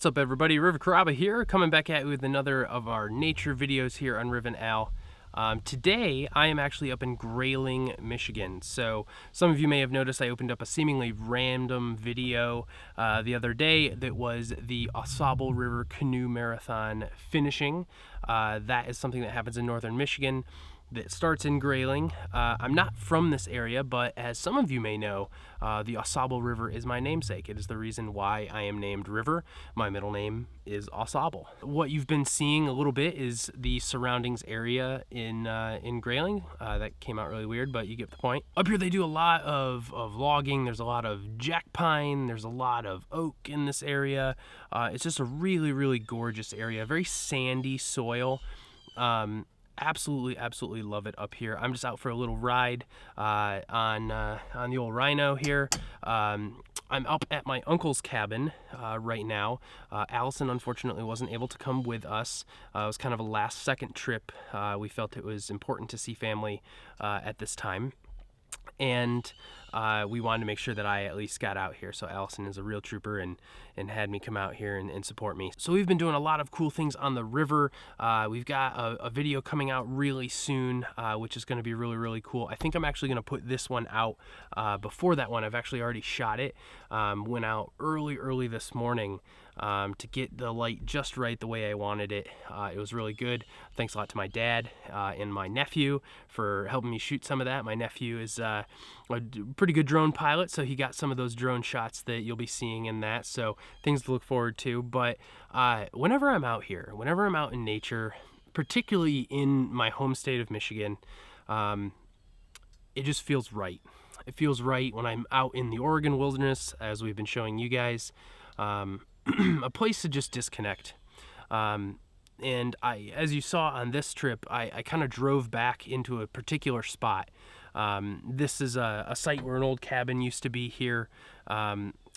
What's up, everybody? River Karaba here, coming back at you with another of our nature videos here on Riv and Al. Today, I am actually up in Grayling, Michigan. So some of you may have noticed I opened up a seemingly random video the other day that was the AuSable River Canoe Marathon finishing. That is something that happens in northern Michigan that starts in Grayling. I'm not from this area, but as some of you may know, the AuSable River is my namesake. It is the reason why I am named River. My middle name is AuSable. What you've been seeing a little bit is the surroundings area in Grayling. That came out really weird, but you get the point. Up here they do a lot of logging. There's a lot of jack pine. There's a lot of oak in this area. It's just a really gorgeous area. Very sandy soil. Absolutely love it up here. I'm just out for a little ride on the old Rhino here. I'm up at my uncle's cabin right now. Allison unfortunately wasn't able to come with us. It was kind of a last second trip. We felt it was important to see family at this time, and we wanted to make sure that I at least got out here. So Allison is a real trooper and had me come out here and support me. So we've been doing a lot of cool things on the river. We've got a video coming out really soon, which is going to be really cool. I think I'm actually going to put this one out before that one. I've actually already shot it. Went out early this morning to get the light just right the way I wanted it. It was really good. Thanks a lot to my dad and my nephew for helping me shoot some of that. My nephew is a pretty good drone pilot, so he got some of those drone shots that you'll be seeing in that. So things to look forward to. But whenever I'm out here, whenever I'm out in nature, particularly in my home state of Michigan, it just feels right. It feels right when I'm out in the Oregon wilderness, as we've been showing you guys. A place to just disconnect. And as you saw on this trip, I kind of drove back into a particular spot. This is a site where an old cabin used to be here.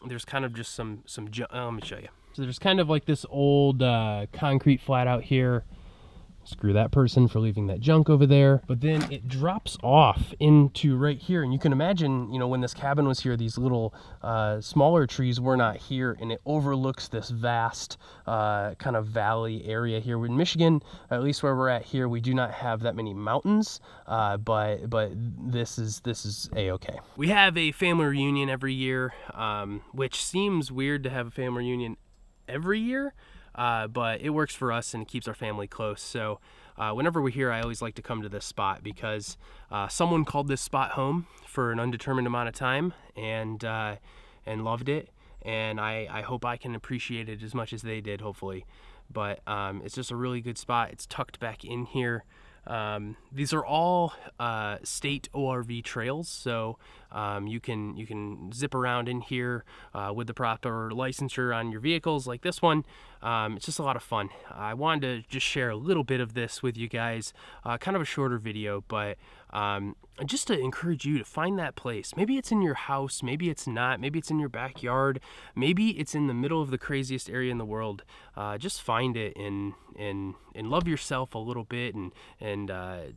There's kind of just some let me show you. So there's kind of like this old concrete flat out here. Screw that person for leaving that junk over there. But then it drops off into right here. And you can imagine, you know, when this cabin was here, these little smaller trees were not here. And it overlooks this vast kind of valley area here. In Michigan, at least where we're at here, we do not have that many mountains. But this is A-okay. We have a family reunion every year, which seems weird to have a family reunion every year. But it works for us and it keeps our family close. So whenever we're here, I always like to come to this spot because someone called this spot home for an undetermined amount of time and loved it. And I hope I can appreciate it as much as they did, hopefully. But it's just a really good spot. It's tucked back in here. These are all state ORV trails, so you can zip around in here with the proper licensure on your vehicles like this one. It's just a lot of fun. I wanted to just share a little bit of this with you guys, kind of a shorter video, but just to encourage you to find that place. Maybe it's in your house, maybe it's not, maybe it's in your backyard, maybe it's in the middle of the craziest area in the world. Just find it and love yourself a little bit and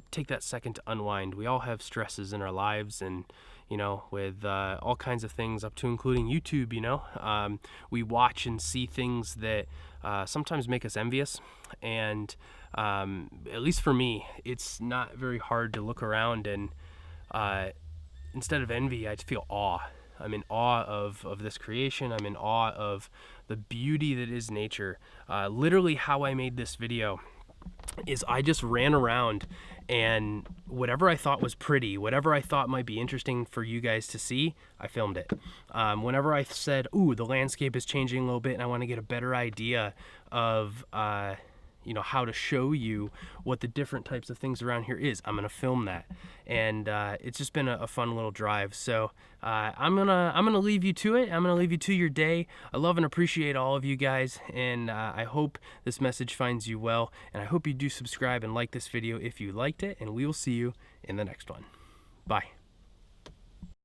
take that second to unwind. We all have stresses in our lives, and you know, with all kinds of things up to including YouTube, you know, we watch and see things that sometimes make us envious. And at least for me, it's not very hard to look around and instead of envy, I feel awe. I'm in awe of this creation. I'm in awe of the beauty that is nature. Literally how I made this video is I just ran around and whatever I thought was pretty, whatever I thought might be interesting for you guys to see, I filmed it. Whenever I said, ooh, the landscape is changing a little bit and I want to get a better idea of you know, how to show you what the different types of things around here is, I'm gonna film that. And it's just been a fun little drive. So I'm gonna leave you to it. I'm gonna leave you to your day. I love and appreciate all of you guys, and I hope this message finds you well, and I hope you do subscribe and like this video if you liked it, and we will see you in the next one. Bye.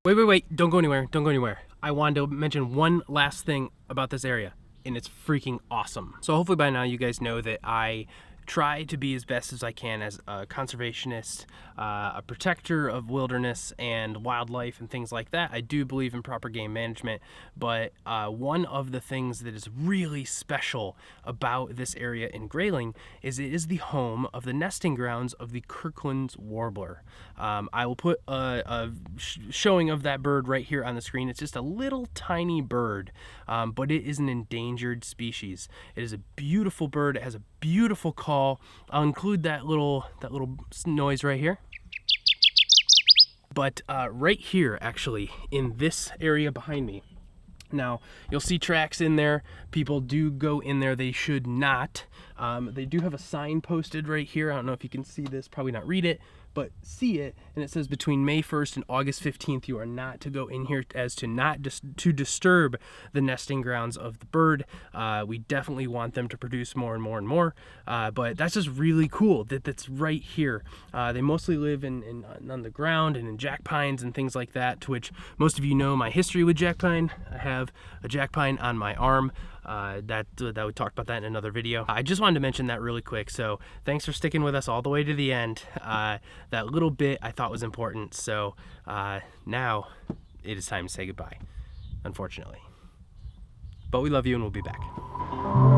Wait, don't go anywhere. I wanted to mention one last thing about this area, and it's freaking awesome. So hopefully by now you guys know that I try to be as best as I can as a conservationist, a protector of wilderness and wildlife and things like that. I do believe in proper game management, but one of the things that is really special about this area in Grayling is it is the home of the nesting grounds of the Kirkland's warbler. I will put a showing of that bird right here on the screen. It's just a little tiny bird, but it is an endangered species. It is a beautiful bird. It has a beautiful call. I'll include that little noise right here. But right here, actually, in this area behind me, now you'll see tracks in there. People do go in there. They should not. They do have a sign posted right here. I don't know if you can see this, probably not read it, but see it, and it says between May 1st and August 15th you are not to go in here, as to not to disturb the nesting grounds of the bird. We definitely want them to produce more and more and more, but that's just really cool that's right here. They mostly live on the ground and in jack pines and things like that, to which most of you know my history with jack pine. I have a jack pine on my arm. That we talked about that in another video. I just wanted to mention that really quick, so thanks for sticking with us all the way to the end. That little bit I thought was important, so now it is time to say goodbye, unfortunately. But we love you and we'll be back.